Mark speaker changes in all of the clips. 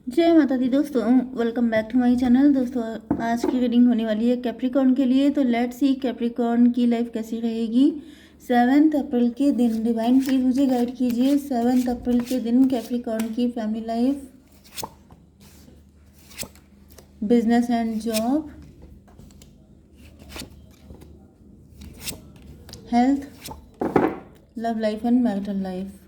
Speaker 1: जय माता दी दोस्तों, welcome back to my channel. दोस्तों, आज की रीडिंग होने वाली है कैप्रिकॉर्न के लिए। तो लेट्स सी कैप्रिकॉर्न की लाइफ कैसी रहेगी 7 अप्रैल के दिन। डिवाइन प्लीज मुझे गाइड कीजिए 7 अप्रैल के दिन कैप्रिकॉर्न की family life, business and job, health, love life and marital life.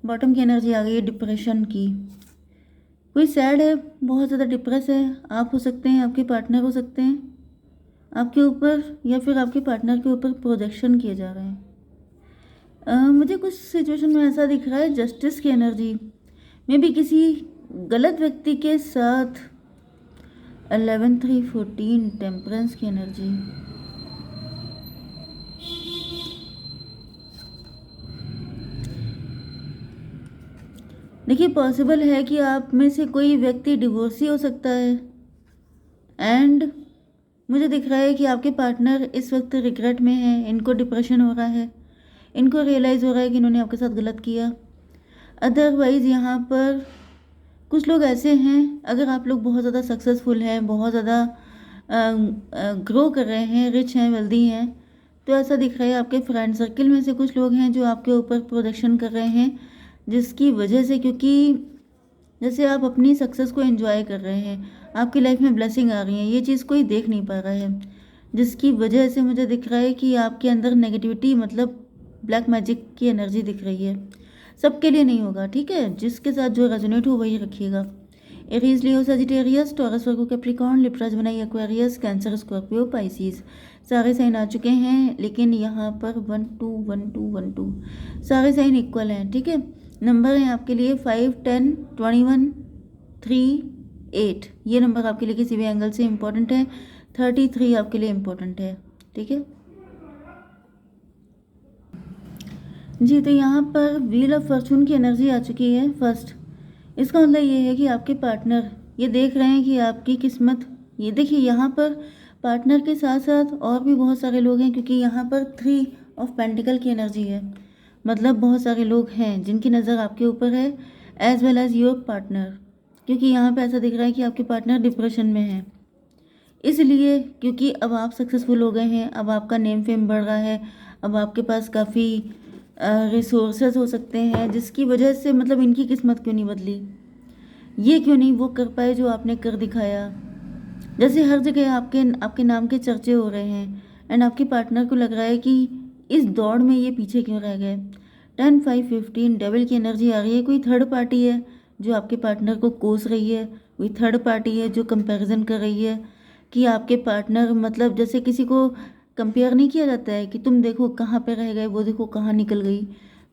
Speaker 1: Bottom की एनर्जी आ गई है डिप्रेशन की। कोई सैड है, बहुत ज़्यादा डिप्रेस है। आप हो सकते हैं, आपके पार्टनर हो सकते हैं, आपके ऊपर या फिर आपके पार्टनर के ऊपर प्रोजेक्शन किए जा रहे हैं। मुझे कुछ सिचुएशन में ऐसा दिख रहा है जस्टिस की एनर्जी में भी किसी गलत व्यक्ति के साथ। 11/3/14 टेम्परेंस की एनर्जी। देखिए, पॉसिबल है कि आप में से कोई व्यक्ति डिवोर्सी हो सकता है। एंड मुझे दिख रहा है कि आपके पार्टनर इस वक्त रिग्रेट में है, इनको डिप्रेशन हो रहा है, इनको रियलाइज़ हो रहा है कि इन्होंने आपके साथ गलत किया। अदरवाइज़ यहाँ पर कुछ लोग ऐसे हैं, अगर आप लोग बहुत ज़्यादा सक्सेसफुल हैं, बहुत ज़्यादा ग्रो कर रहे हैं, रिच हैं, वेल्दी हैं, तो ऐसा दिख रहा है आपके फ्रेंड सर्कल में से कुछ लोग हैं जो आपके ऊपर प्रोजेक्शन कर रहे हैं, जिसकी वजह से, क्योंकि जैसे आप अपनी सक्सेस को एंजॉय कर रहे हैं, आपकी लाइफ में ब्लेसिंग आ रही है, ये चीज़ कोई देख नहीं पा रहा है, जिसकी वजह से मुझे दिख रहा है कि आपके अंदर नेगेटिविटी, मतलब ब्लैक मैजिक की एनर्जी दिख रही है। सबके लिए नहीं होगा, ठीक है? जिसके साथ जो रेजोनेट हो वही रखिएगा। Aries, Leo, Sagittarius, Taurus, Virgo, Capricorn, Libra, Gemini, Aquarius, Cancer, Scorpio, Pisces, सारे साइन आ चुके हैं। लेकिन यहाँ पर 1 2 1 2 1 2 सारे साइन इक्वल हैं, ठीक है? नंबर हैं आपके लिए 5 10 21 3 8। ये नंबर आपके लिए किसी भी एंगल से इम्पोर्टेंट है। 33 आपके लिए इम्पोर्टेंट है, ठीक है जी। तो यहाँ पर व्हील ऑफ फॉर्चून की एनर्जी आ चुकी है फर्स्ट। इसका मतलब ये है कि आपके पार्टनर ये देख रहे हैं कि आपकी किस्मत, ये देखिए यहाँ पर पार्टनर के साथ साथ और भी बहुत सारे लोग हैं, क्योंकि यहाँ पर 3 ऑफ पेंटिकल की एनर्जी है। मतलब बहुत सारे लोग हैं जिनकी नज़र आपके ऊपर है, as well as your partner. क्योंकि यहाँ पे ऐसा दिख रहा है कि आपके पार्टनर डिप्रेशन में है, इसलिए क्योंकि अब आप सक्सेसफुल हो गए हैं, अब आपका नेम फेम बढ़ रहा है, अब आपके पास काफ़ी रिसोर्सेज हो सकते हैं, जिसकी वजह से मतलब इनकी किस्मत क्यों नहीं बदली, ये क्यों नहीं वो कर पाए जो आपने कर दिखाया। जैसे हर जगह आपके आपके नाम के चर्चे हो रहे हैं, एंड आपके पार्टनर को लग रहा है कि इस दौड़ में ये पीछे क्यों रह गए। 10 5 15 डबल की एनर्जी आ रही है। कोई थर्ड पार्टी है जो आपके पार्टनर को कोस रही है, कोई थर्ड पार्टी है जो कंपैरिजन कर रही है कि आपके पार्टनर, मतलब जैसे किसी को कंपेयर नहीं किया जाता है कि तुम देखो कहाँ पे रह गए, वो देखो कहाँ निकल गई,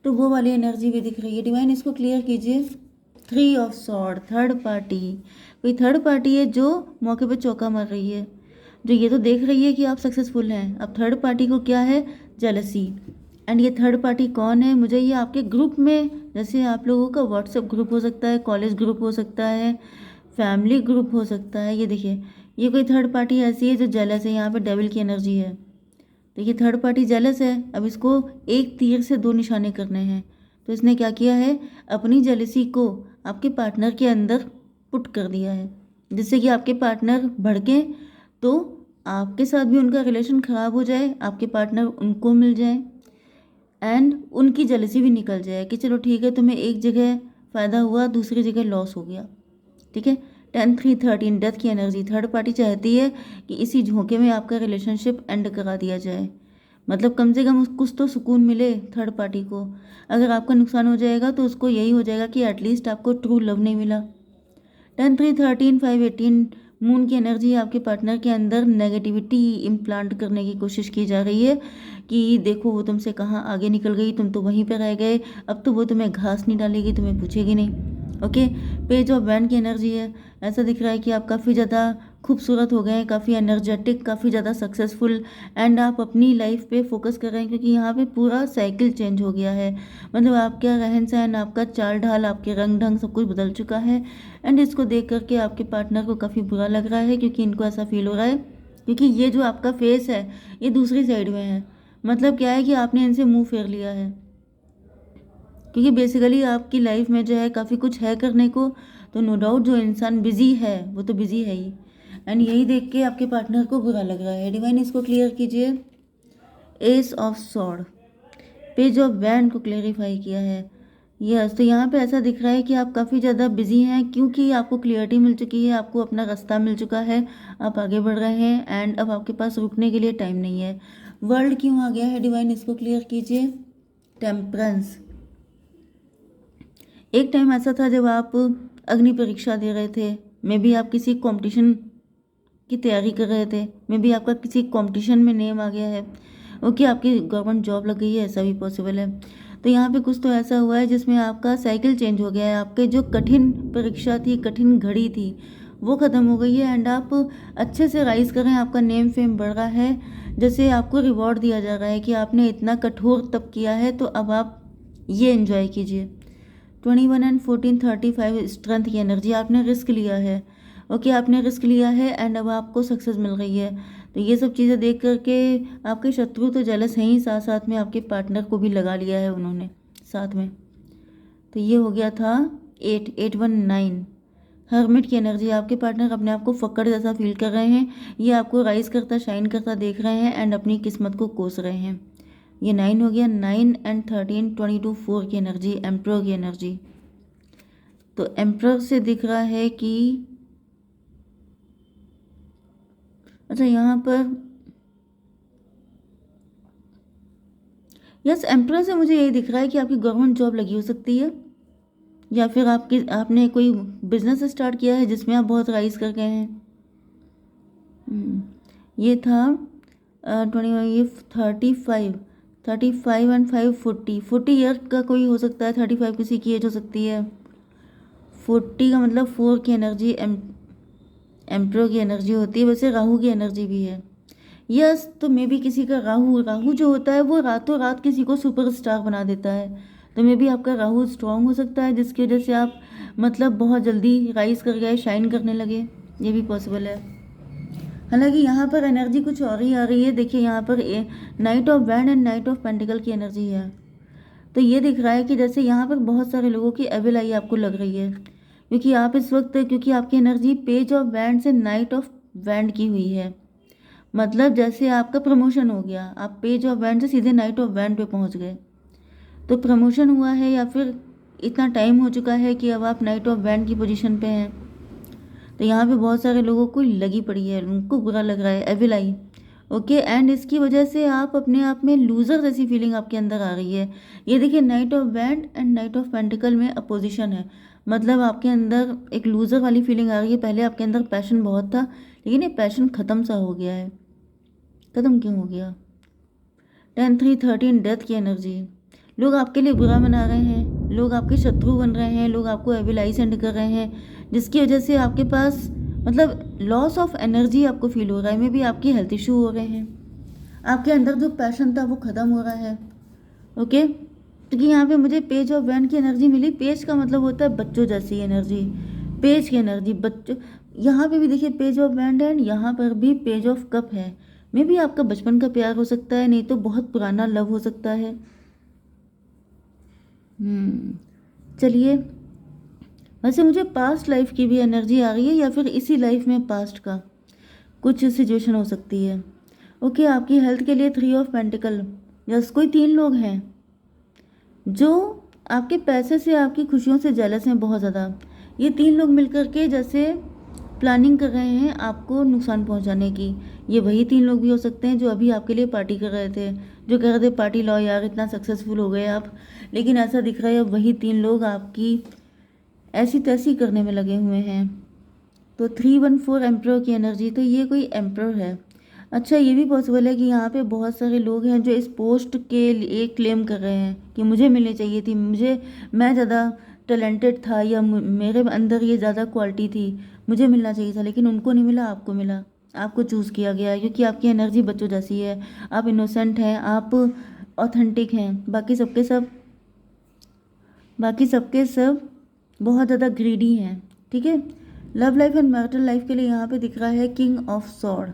Speaker 1: तो वो वाली एनर्जी भी दिख रही है। डिवाइन इसको क्लियर कीजिए। 3 ऑफ सॉर्ड, थर्ड पार्टी। कोई थर्ड पार्टी है जो मौके पे चौका मार रही है, जो ये तो देख रही है कि आप सक्सेसफुल हैं। अब थर्ड पार्टी को क्या है, जेलसी। एंड ये थर्ड पार्टी कौन है, मुझे ये आपके ग्रुप में, जैसे आप लोगों का व्हाट्सएप ग्रुप हो सकता है, कॉलेज ग्रुप हो सकता है, फैमिली ग्रुप हो सकता है। ये देखिए, ये कोई थर्ड पार्टी ऐसी है जो जेलस है। यहाँ पे डेविल की एनर्जी है। देखिए, थर्ड पार्टी जेलस है। अब इसको एक तीर से 2 निशाने करने हैं। तो इसने क्या किया है, अपनी जेलसी को आपके पार्टनर के अंदर पुट कर दिया है, जिससे कि आपके पार्टनर भड़के तो आपके साथ भी उनका रिलेशन ख़राब हो जाए, आपके पार्टनर उनको मिल जाए, एंड उनकी जेलसी भी निकल जाए कि चलो ठीक है, तुम्हें एक जगह फ़ायदा हुआ, दूसरी जगह लॉस हो गया, ठीक है। 10 3 13 डेथ की एनर्जी। थर्ड पार्टी चाहती है कि इसी झोंके में आपका रिलेशनशिप एंड करा दिया जाए, मतलब कम से कम कुछ तो सुकून मिले थर्ड पार्टी को। अगर आपका नुकसान हो जाएगा तो उसको यही हो जाएगा कि एटलीस्ट आपको ट्रू लव नहीं मिला। 10 3 13 5 18 मून की एनर्जी। आपके पार्टनर के अंदर नेगेटिविटी इम्प्लांट करने की कोशिश की जा रही है कि देखो वो तुमसे कहाँ आगे निकल गई, तुम तो वहीं पर रह गए, अब तो वो तुम्हें घास नहीं डालेगी, तुम्हें पूछेगी नहीं। ओके, पेज ऑफ वैंड की एनर्जी है। ऐसा दिख रहा है कि आप काफ़ी ज़्यादा खूबसूरत हो गए हैं, काफ़ी एनर्जेटिक, काफ़ी ज़्यादा सक्सेसफुल, एंड आप अपनी लाइफ पे फोकस कर रहे हैं, क्योंकि यहाँ पे पूरा साइकिल चेंज हो गया है। मतलब आपका रहन सहन, आपका चाल ढाल, आपके रंग ढंग सब कुछ बदल चुका है। एंड इसको देख करके आपके पार्टनर को काफ़ी बुरा लग रहा है, क्योंकि इनको ऐसा फील हो रहा है क्योंकि ये जो आपका फेस है ये दूसरी साइड में है। मतलब क्या है कि आपने इनसे मुंह फेर लिया है, क्योंकि बेसिकली आपकी लाइफ में जो है काफ़ी कुछ है करने को, तो नो डाउट जो इंसान बिजी है वो तो बिजी है ही। एंड यही देख के आपके पार्टनर को बुरा लग रहा है। डिवाइन इसको क्लियर कीजिए। S of sword, page of wand को क्लेरिफाई किया है। यस, तो यहाँ पे ऐसा दिख रहा है कि आप काफ़ी ज़्यादा बिजी हैं, क्योंकि आपको क्लियरिटी मिल चुकी है, आपको अपना रास्ता मिल चुका है, आप आगे बढ़ रहे हैं एंड अब आपके पास रुकने के लिए टाइम नहीं है। वर्ल्ड क्यों आ गया है डिवाइन, इसको क्लियर कीजिए। टेम्परेंस, एक टाइम ऐसा था जब आप अग्नि परीक्षा दे रहे थे, मे बी आप किसी कंपटीशन की तैयारी कर रहे थे, मे बी आपका किसी कंपटीशन में नेम आ गया है, ओके, आपकी गवर्नमेंट जॉब लग गई है, ऐसा भी पॉसिबल है। तो यहाँ पे कुछ तो ऐसा हुआ है जिसमें आपका साइकिल चेंज हो गया है, आपके जो कठिन परीक्षा थी, कठिन घड़ी थी, वो ख़त्म हो गई है एंड आप अच्छे से राइज कर रहे हैं, आपका नेम फेम बढ़ रहा है, जैसे आपको रिवॉर्ड दिया जा रहा है कि आपने इतना कठोर तप किया है, तो अब आप ये एंजॉय कीजिए। 21 एंड 14 35 स्ट्रेंथ की एनर्जी, आपने रिस्क लिया है, ओके, आपने रिस्क लिया है एंड अब आपको सक्सेस मिल रही है। तो ये सब चीज़ें देख करके आपके शत्रु तो जेलस हैं ही, साथ साथ में आपके पार्टनर को भी लगा लिया है उन्होंने साथ में। तो ये हो गया था 819 हर्मिट की एनर्जी। आपके पार्टनर अपने आप को फक्कड़ जैसा फील कर रहे हैं, ये आपको राइज करता शाइन करता देख रहे हैं एंड अपनी किस्मत को कोस रहे हैं। ये 9 हो गया। 9 एंड 13 22 4 की एनर्जी, एम्प्रर की एनर्जी। तो एम्प्रर से दिख रहा है कि अच्छा यहाँ पर यस, एम्प्रर से मुझे यही दिख रहा है कि आपकी गवर्नमेंट जॉब लगी हो सकती है, या फिर आपने कोई बिजनेस स्टार्ट किया है जिसमें आप बहुत राइज कर गए हैं। ये था 21, ये 35 एंड 5 40 ईयर का कोई हो सकता है, 35 किसी की एज हो सकती है, 40 का मतलब 4 की एनर्जी एम्प्रर की एनर्जी होती है। वैसे राहु की एनर्जी भी है, यस, तो मे बी किसी का राहु जो होता है वो रातों रात किसी को सुपरस्टार बना देता है। तो मे बी आपका राहु स्ट्रांग हो सकता है, जिसकी वजह से आप मतलब बहुत जल्दी राइज कर गए, शाइन करने लगे, ये भी पॉसिबल है। हालांकि यहाँ पर एनर्जी कुछ और ही आ रही है। देखिए यहाँ पर night of wand and night of pentacle की एनर्जी है। तो ये दिख रहा है कि जैसे यहाँ पर बहुत सारे लोगों की एविल आई आपको लग रही है, क्योंकि आप इस वक्त, क्योंकि आपकी एनर्जी पेज ऑफ वैंड से नाइट ऑफ वैंड की हुई है, मतलब जैसे आपका प्रमोशन हो गया, आप पेज ऑफ वैंड से सीधे नाइट ऑफ वैंड पे पहुंच गए, तो प्रमोशन हुआ है या फिर इतना टाइम हो चुका है कि अब आप नाइट ऑफ वैंड की पोजीशन पे हैं। तो यहाँ पे बहुत सारे लोगों को लगी पड़ी है, उनको बुरा लग रहा है, एविल आई, ओके, एंड इसकी वजह से आप अपने आप में लूज़र जैसी फीलिंग आपके अंदर आ रही है। ये देखिए night of wand and night of pentacle में अपोजिशन है, मतलब आपके अंदर एक लूज़र वाली फीलिंग आ रही है। पहले आपके अंदर पैशन बहुत था, लेकिन ये पैशन ख़त्म सा हो गया है। ख़त्म क्यों हो गया? 10 3 13 डेथ की एनर्जी। लोग आपके लिए बुरा मना रहे हैं, लोग आपके शत्रु बन रहे हैं, लोग आपको एविलाई सेंड कर रहे हैं, जिसकी वजह से आपके पास मतलब लॉस ऑफ एनर्जी आपको फील हो रहा है। मे भी आपकी हेल्थ इशू हो रहे हैं, आपके अंदर जो पैशन था वो ख़त्म हो रहा है, ओके। क्योंकि यहाँ पे मुझे पेज ऑफ वैंड की एनर्जी मिली। पेज का मतलब होता है बच्चों जैसी एनर्जी, पेज की एनर्जी बच्चों। यहाँ पे भी देखिए पेज ऑफ वैंड है, यहाँ पर भी पेज ऑफ कप है। मे भी आपका बचपन का प्यार हो सकता है, नहीं तो बहुत पुराना लव हो सकता है। चलिए, वैसे मुझे पास्ट लाइफ की भी एनर्जी आ रही है, या फिर इसी लाइफ में पास्ट का कुछ सिचुएशन हो सकती है, ओके। आपकी हेल्थ के लिए 3 ऑफ पेंटिकल, जैसे कोई 3 लोग हैं जो आपके पैसे से, आपकी खुशियों से जेलस हैं बहुत ज़्यादा। ये 3 लोग मिलकर के जैसे प्लानिंग कर रहे हैं आपको नुकसान पहुंचाने की। ये वही 3 लोग भी हो सकते हैं जो अभी आपके लिए पार्टी कर रहे थे, जो कह रहे थे पार्टी लाओ यार, इतना सक्सेसफुल हो गए आप, लेकिन ऐसा दिख रहा है अब वही 3 लोग आपकी ऐसी तैसी करने में लगे हुए हैं। तो 314 एम्प्रर की एनर्जी, तो ये कोई एम्प्रर है। अच्छा, ये भी पॉसिबल है कि यहाँ पे बहुत सारे लोग हैं जो इस पोस्ट के लिए क्लेम कर रहे हैं कि मुझे मिलनी चाहिए थी, मैं ज़्यादा टैलेंटेड था, या मेरे अंदर ये ज़्यादा क्वालिटी थी, मुझे मिलना चाहिए था, लेकिन उनको नहीं मिला, आपको मिला, आपको चूज़ किया गया, क्योंकि आपकी एनर्जी बच्चों जैसी है, आप इनोसेंट हैं, आप ऑथेंटिक हैं। बाकी सबके सब बहुत ज़्यादा ग्रीडी हैं, ठीक है। Love life and marital life के लिए यहाँ पे दिख रहा है king of sword.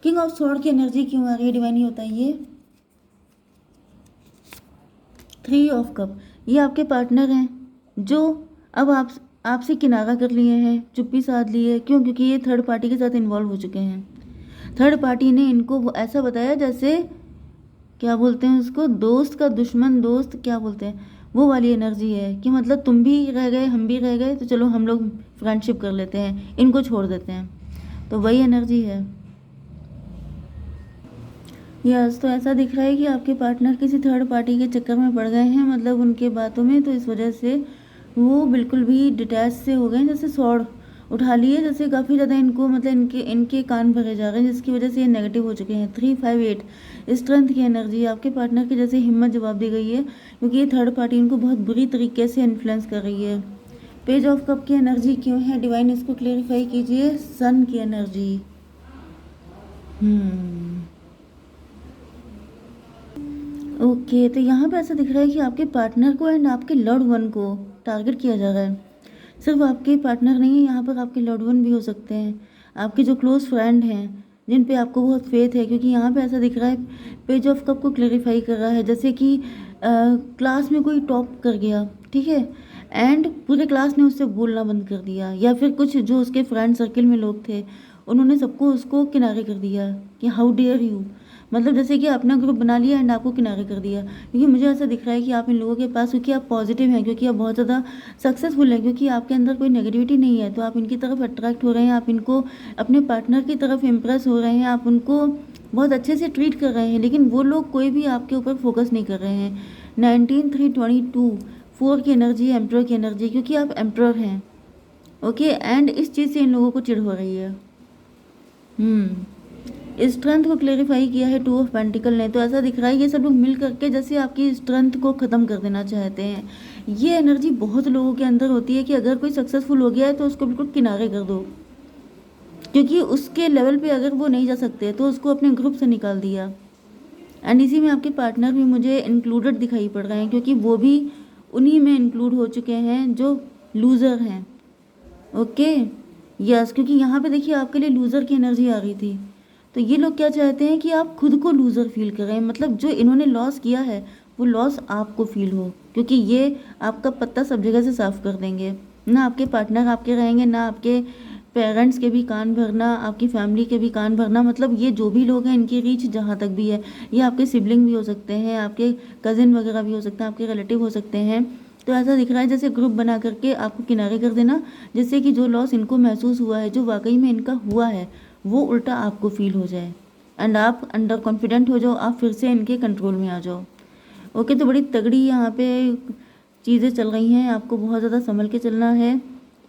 Speaker 1: King of sword की एनर्जी क्यों आ रही है डिवाइन, ये बताइए। 3 ऑफ कप, ये आपके पार्टनर हैं जो अब आपसे किनारा कर लिए हैं, चुप्पी साध ली है। क्यों? क्योंकि ये थर्ड पार्टी के साथ इन्वॉल्व हो चुके हैं। थर्ड पार्टी ने इनको ऐसा बताया जैसे क्या बोलते हैं उसको, दोस्त का दुश्मन दोस्त, क्या बोलते हैं, वो वाली एनर्जी है कि मतलब तुम भी रह गए हम भी रह गए तो चलो हम लोग फ्रेंडशिप कर लेते हैं, इनको छोड़ देते हैं, तो वही एनर्जी है। यस, तो ऐसा दिख रहा है कि आपके पार्टनर किसी थर्ड पार्टी के चक्कर में पड़ गए हैं, मतलब उनके बातों में, तो इस वजह से वो बिल्कुल भी डिटैच से हो गए, जैसे सॉर्ड उठा लिए, जैसे काफ़ी ज़्यादा इनको मतलब इनके इनके कान भरे जा रहे हैं, जिसकी वजह से ये नेगेटिव हो चुके हैं। 358 स्ट्रेंथ की एनर्जी, आपके पार्टनर की जैसे हिम्मत जवाब दी गई है, क्योंकि ये थर्ड पार्टी इनको बहुत बुरी तरीके से इन्फ्लुएंस कर रही है। पेज ऑफ कप की एनर्जी क्यों है डिवाइन, इसको क्लेरिफाई कीजिए। सन की एनर्जी, ओके, तो यहाँ पे ऐसा दिख रहा है कि आपके पार्टनर को एंड आपके लव्ड वन को टारगेट किया जा रहा है। सिर्फ आपके पार्टनर नहीं है, यहाँ पर आपके लव्ड वन भी हो सकते हैं, आपके जो क्लोज फ्रेंड हैं जिन पे आपको बहुत फेथ है, क्योंकि यहाँ पे ऐसा दिख रहा है पेज ऑफ कप को क्लेरिफाई कर रहा है, जैसे कि क्लास में कोई टॉप कर गया, ठीक है, एंड पूरे क्लास ने उससे बोलना बंद कर दिया, या फिर कुछ जो उसके फ्रेंड सर्किल में लोग थे उन्होंने सबको उसको किनारे कर दिया कि हाउ डेयर यू, मतलब जैसे कि अपना ग्रुप बना लिया एंड आपको किनारे कर दिया। क्योंकि मुझे ऐसा दिख रहा है कि आप इन लोगों के पास, क्योंकि आप पॉजिटिव हैं, क्योंकि आप बहुत ज़्यादा सक्सेसफुल हैं, क्योंकि आपके अंदर कोई नेगेटिविटी नहीं है, तो आप इनकी तरफ अट्रैक्ट हो रहे हैं, आप इनको अपने पार्टनर की तरफ इम्प्रेस हो रहे हैं, आप उनको बहुत अच्छे से ट्रीट कर रहे हैं, लेकिन वो लोग कोई भी आपके ऊपर फोकस नहीं कर रहे हैं। 19 3 22 4 की एनर्जी, एम्प्रर की एनर्जी, क्योंकि आप एम्प्रर हैं, ओके, एंड इस चीज़ से इन लोगों को चिढ़ हो रही है। स्ट्रेंथ को क्लेरिफाई किया है 2 ऑफ पेंटिकल ने, तो ऐसा दिख रहा है ये सब लोग मिल करके जैसे आपकी स्ट्रेंथ को ख़त्म कर देना चाहते हैं। ये एनर्जी बहुत लोगों के अंदर होती है कि अगर कोई सक्सेसफुल हो गया है तो उसको बिल्कुल किनारे कर दो, क्योंकि उसके लेवल पे अगर वो नहीं जा सकते तो उसको अपने ग्रुप से निकाल दिया। एंड इसी में आपके पार्टनर भी मुझे इंक्लूडेड दिखाई पड़ रहे हैं, क्योंकि वो भी उन्हीं में इंक्लूड हो चुके हैं जो लूज़र हैं, ओके। यस, क्योंकि यहाँ पे देखिए आपके लिए लूज़र की एनर्जी आ रही थी, तो ये लोग क्या चाहते हैं कि आप खुद को लूज़र फील करें, मतलब जो इन्होंने लॉस किया है वो लॉस आपको फील हो, क्योंकि ये आपका पत्ता सब जगह से साफ कर देंगे, ना आपके पार्टनर आपके रहेंगे, ना आपके पेरेंट्स के भी कान भरना, आपकी फैमिली के भी कान भरना, मतलब ये जो भी लोग हैं इनकी रीच जहाँ तक भी है, ये आपके सिबलिंग भी हो सकते हैं, आपके कज़िन वगैरह भी हो सकते हैं, आपके रिलेटिव हो सकते हैं। तो ऐसा दिख रहा है जैसे ग्रुप बना करके आपको किनारे कर देना, जिससे कि जो लॉस इनको महसूस हुआ है, जो वाकई में इनका हुआ है, वो उल्टा आपको फील हो जाए एंड आप अंडर कॉन्फिडेंट हो जाओ, आप फिर से इनके कंट्रोल में आ जाओ, ओके। तो बड़ी तगड़ी यहाँ पे चीज़ें चल रही हैं, आपको बहुत ज़्यादा संभल के चलना है।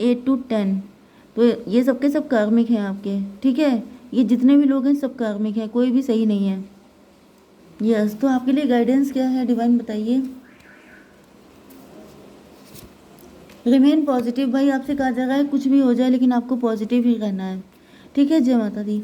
Speaker 1: 8 to 10, तो ये सबके सब कार्मिक हैं आपके, ठीक है, ये जितने भी लोग हैं सब कार्मिक हैं, कोई भी सही नहीं है। यस, तो आपके लिए गाइडेंस क्या है डिवाइन, बताइए। रिमेन पॉजिटिव, भाई आपसे कहा जा रहा है कुछ भी हो जाए लेकिन आपको पॉजिटिव ही रहना है, ठीक है। जय माता दी।